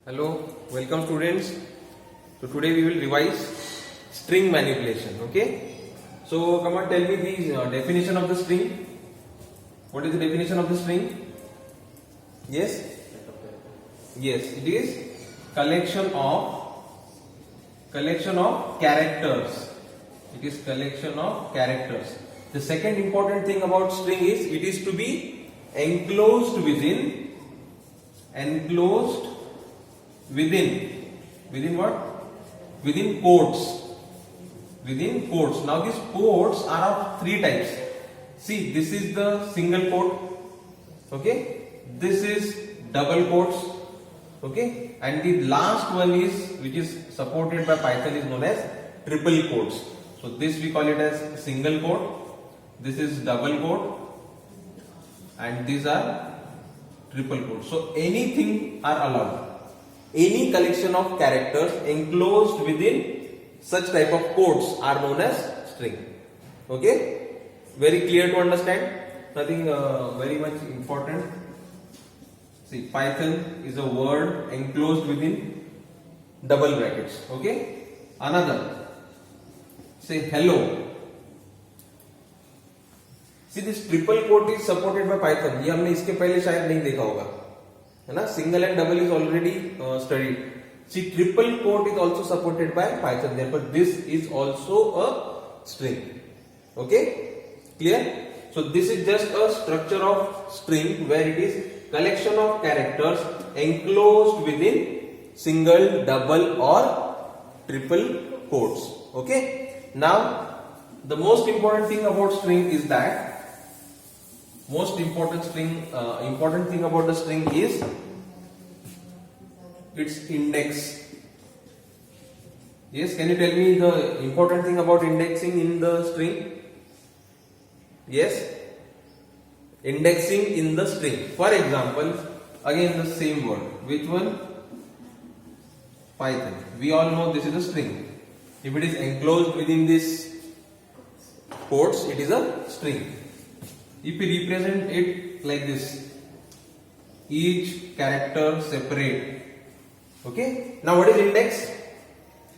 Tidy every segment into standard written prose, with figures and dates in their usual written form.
Hello, welcome students. So today we will revise string manipulation. Okay. So come on, tell me the definition of the string. What is the definition of the string? Yes. Yes, it is collection of characters. It is collection of characters. The second important thing about string is it is to be enclosed within what? Within quotes. Within quotes. Now these quotes are of three types. See, this is the single quote. Okay. This is double quotes. Okay. And the last one is, which is supported by Python, is known as triple quotes. So this we call it as single quote. This is double quote. And these are triple quotes. So anything are allowed. Any collection of characters enclosed within such type of quotes are known as string. Okay? Very clear to understand? Nothing very much important. See, Python is a word enclosed within double brackets. Okay? Another. Say hello. See, this triple quote is supported by Python. ये हमने इसके पहले शायद नहीं देखा होगा, है ना? Single and double is already studied. See, triple quote is also supported by Python. Therefore, this is also a string. Okay, clear? So this is just a structure of string where it is collection of characters enclosed within single, double, or triple quotes. Okay. Now, the most important thing about string is that important thing about the string is its index. Yes, can you tell me the important thing about indexing in the string? Yes, indexing in the string. For example, again the same word. Which one? Python. We all know this is a string. If it is enclosed within this quotes, it is a string. If we represent it like this, each character separate. Okay. Now what is index?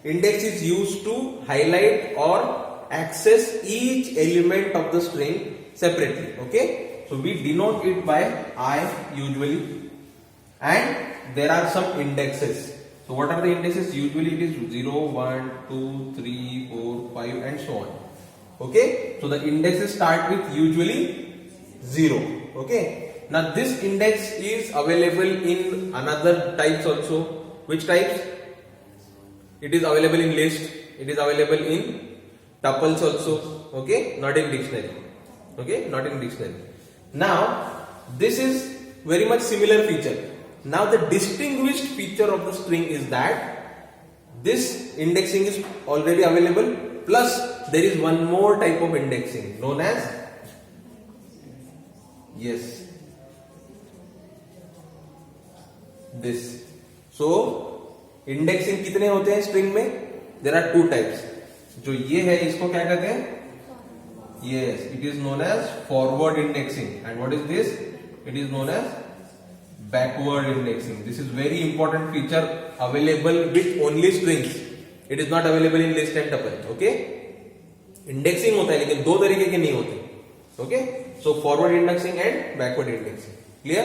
Index is used to highlight or access each element of the string separately. Okay. So we denote it by I usually, and there are some indexes. So what are the indexes? Usually it is 0, 1, 2, 3, 4, 5 and so on. Okay. So the indexes start with usually 0. Okay. Now this index is available in another types also. Which types? It is available in list. It is available in tuples also. Okay. Not in dictionary. Okay. Not in dictionary. Now this is very much similar feature. Now the distinguished feature of the string is that this indexing is already available, plus there is one more type of indexing known as, yes, this. So indexing कितने होते हैं string में? There are two types. जो ये है इसको क्या कहते हैं? Yes, it is known as forward indexing. And what is this? It is known as backward indexing. This is very important feature available with only strings. It is not available in list and tuple. Okay? Indexing होता है लेकिन दो तरीके के नहीं होते. Okay? So forward indexing and backward indexing. Clear?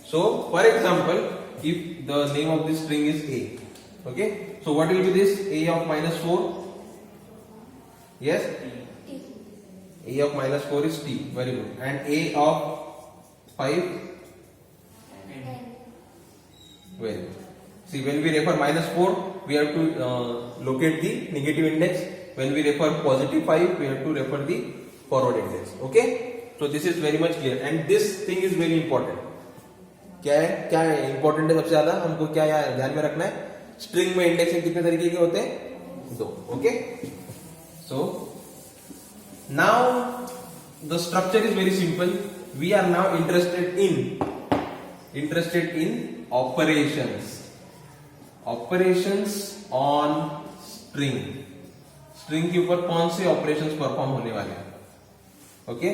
So for example, if the name of this string is A. Okay? So what will be this? A of -4. Yes? A of -4 is T. Very good. And A of 5. Well, see, when we refer -4, we have to locate the negative index. When we refer +5, we have to refer the forward index. Okay? So this is very much clear, and this thing is very important. क्या है important है सबसे ज्यादा हमको क्या ध्यान में रखना है? स्ट्रिंग में इंडेक्सिंग कितने तरीके के होते हैं? 2. Okay? So now the structure is very simple. We are now interested in operations on string. String के ऊपर कौन से ऑपरेशंस परफॉर्म होने वाले हैं? Okay,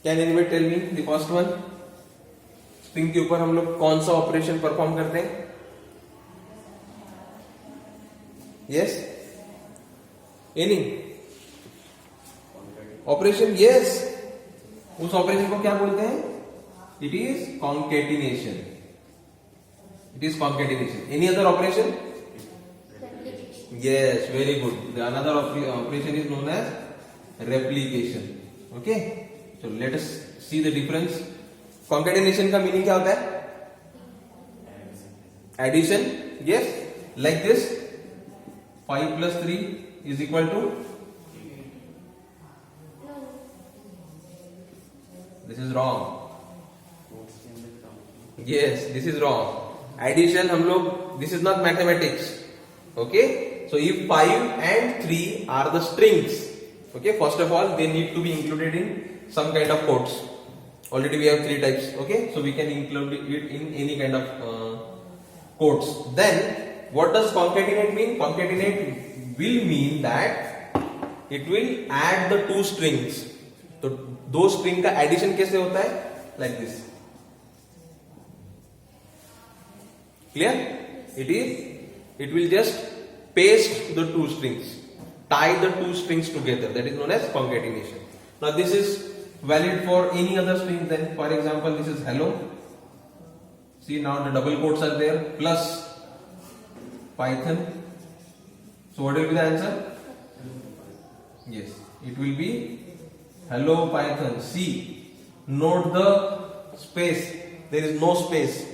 can anybody tell me the first one? String के ऊपर हम लोग कौन सा ऑपरेशन परफॉर्म करते हैं? Yes? Any? Operation? Yes. उस ऑपरेशन को क्या बोलते हैं? It is concatenation. It is concatenation. Any other operation? Yes, very good. The another operation is known as replication. Okay? So let us see the difference. Concatenation का meaning क्या होता है? Addition. Yes. Like this. 5 plus 3 is equal to? This is wrong. Yes, this is wrong. Addition हम लोग, this is not mathematics. Okay? So if 5 and 3 are the strings, okay, first of all they need to be included in some kind of quotes. Already we have 3 types. Okay? So we can include it in any kind of quotes. Then what does concatenate mean? Concatenate will mean that it will add the 2 strings. तो 2 string का addition कैसे होता है? Like this. Clear? It will just paste the 2 strings, tie the 2 strings together. That is known as concatenation. Now this is valid for any other string. Then for example, this is hello. See, now the double quotes are there, plus Python. So what will be the answer? Yes, it will be hello Python. See, note the space. There is no space.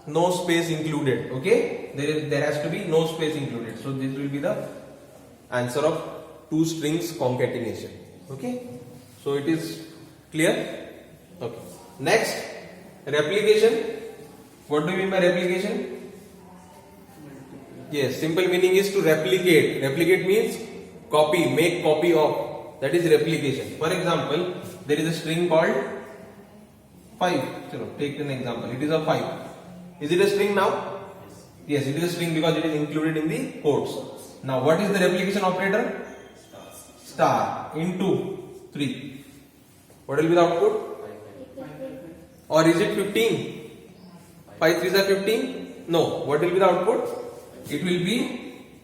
No space included. Okay? There has to be no space included. So this will be the answer of 2 strings concatenation. Okay? So it is clear? Okay. Next, replication. What do you mean by replication? Yes, simple meaning is to replicate. Replicate means copy, make copy of. That is replication. For example, there is a string called 5. Chalo, take an example. It is a 5. Is it a string now? Yes, it is a string because it is included in the quotes. Now, what is the replication operator? Star into 3. What will be the output? Or is it 15? 5 3s are 15? No. What will be the output? It will be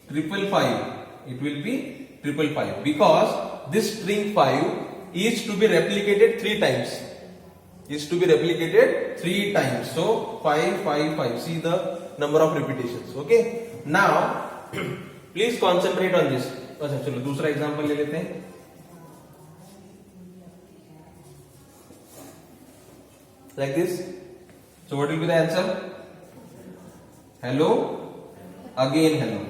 555. It will be 555 because this string 5 is to be replicated 3 times. Is to be replicated 3 times. So 5 5 5. See the number of repetitions. Okay. Now please concentrate on this. अच्छा चलो दूसरा example ले लेते हैं. Like this. So what will be the answer? Hello. Again hello.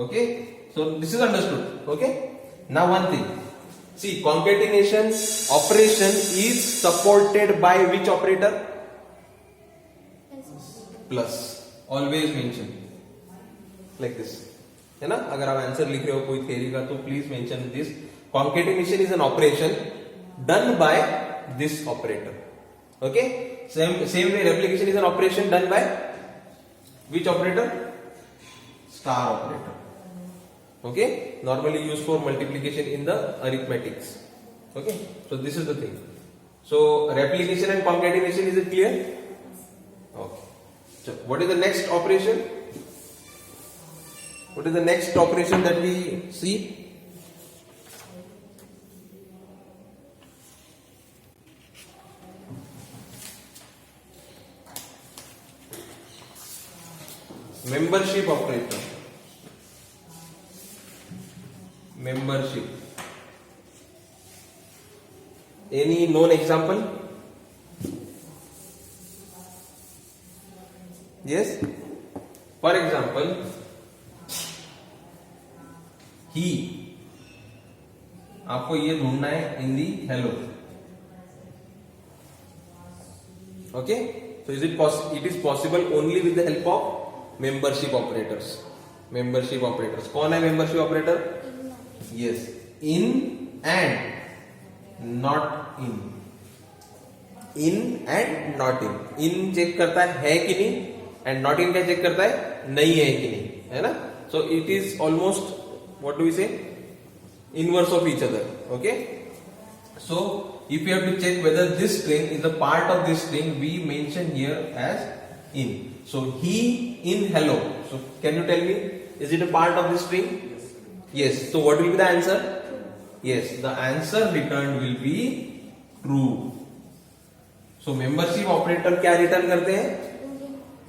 Okay. So this is understood. Okay. Now one thing. See, concatenation operation is supported by which operator? Plus. Always mention. Like this. है ना? अगर आप answer लिख रहे हो कोई theory का तो please mention this. Concatenation is an operation done by this operator. Okay? Same way replication is an operation done by which operator? Star operator. Okay, normally used for multiplication in the arithmetics. Okay, so this is the thing. So replication and concatenation, is it clear? Okay. So what is the next operation? What is the next operation that we see? Membership operator. Membership. Any known example? Yes. For example, he. आपको ये ढूंढना है इन दी hello. Okay. So it is possible only with the help of membership operators. Membership operators. कौन है membership operator? Yes. In and not in. In and not in. In check करता है कि नहीं, and not in क्या check करता है नहीं है कि नहीं, है ना? So it is almost, what do we say, inverse of each other. Okay. So if you have to check whether this string is a part of this string, we mention here as in. So he in hello. So can you tell me, is it a part of this string? Yes. So what will be the answer? Yes, the answer returned will be true. So membership operator क्या return करते हैं?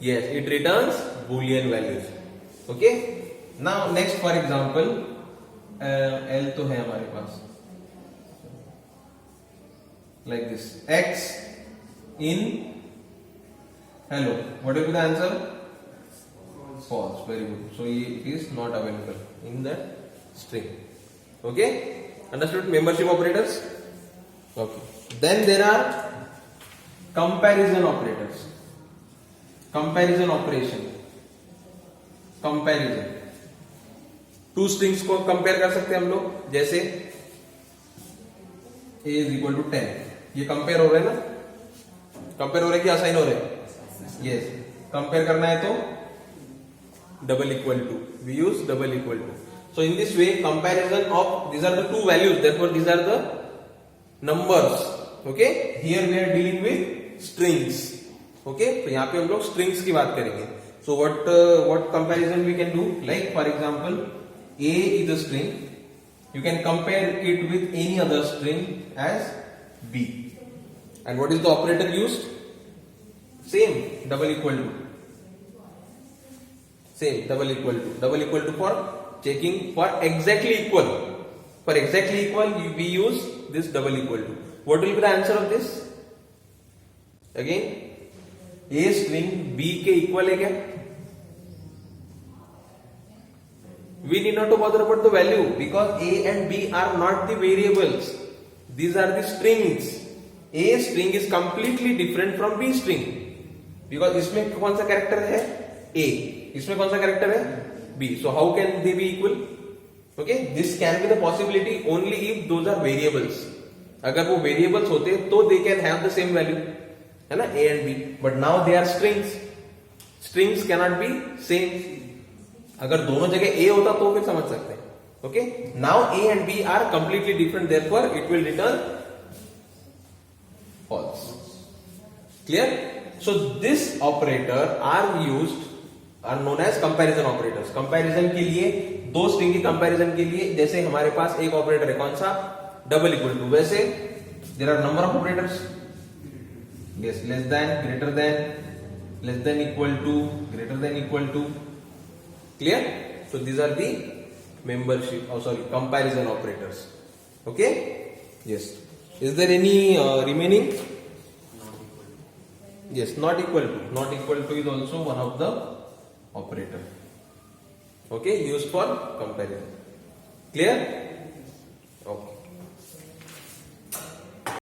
Yes, it returns boolean values. Okay. Now next for example, L तो है हमारे पास. Like this, X in hello. What will be the answer? False. Very good. So it is not available in that string. Okay. Understood membership operators? Okay. Then there are comparison operators. Comparison operation. Comparison. Two strings को compare कर सकते हैं हम लोग, जैसे a is equal to 10. ये compare हो रहे हैं ना? कंपेयर हो रहे हैं कि असाइन हो रहे हैं? यस. कंपेयर करना है तो double equal to. We use double equal to. So in this way, comparison of these are the two values. Therefore, these are the numbers. Okay. Here we are dealing with strings. Okay. तो यहाँ पे हम लोग strings की बात करेंगे. So what comparison we can do? Like for example, A is a string. You can compare it with any other string as B. And what is the operator used? Same, double equal to. Same, double equal to. Double equal to for checking for exactly equal. For exactly equal, we use this double equal to. What will be the answer of this? Again, A string B के equal है क्या? We need not to bother about the value because A and B are not the variables. These are the strings. A string is completely different from B string because इसमें कौन सा character है? A. इसमें कौन सा character है? B. So how can they be equal? Okay, this can be the possibility only if those are variables. अगर वो variables होते तो they can have the same value, है ना? A and B. But now they are strings. Strings cannot be same. अगर दोनों जगह A होता तो फिर समझ सकते हैं. Okay, now A and B are completely different. Therefore, it will return false. Clear? So this operator are used, are known as comparison operators. Comparison के लिए दो स्ट्रिंग की कंपैरिजन के लिए, जैसे हमारे पास एक ऑपरेटर है कौन सा? Double equal to. वैसे there are number of operators. Yes, less than, greater than, less than equal to, greater than equal to. Clear? So these are the membership, comparison operators. Okay? Yes. Is there any remaining? Yes, not equal to. Not equal to is also one of the operator. Okay, used for comparison. Clear?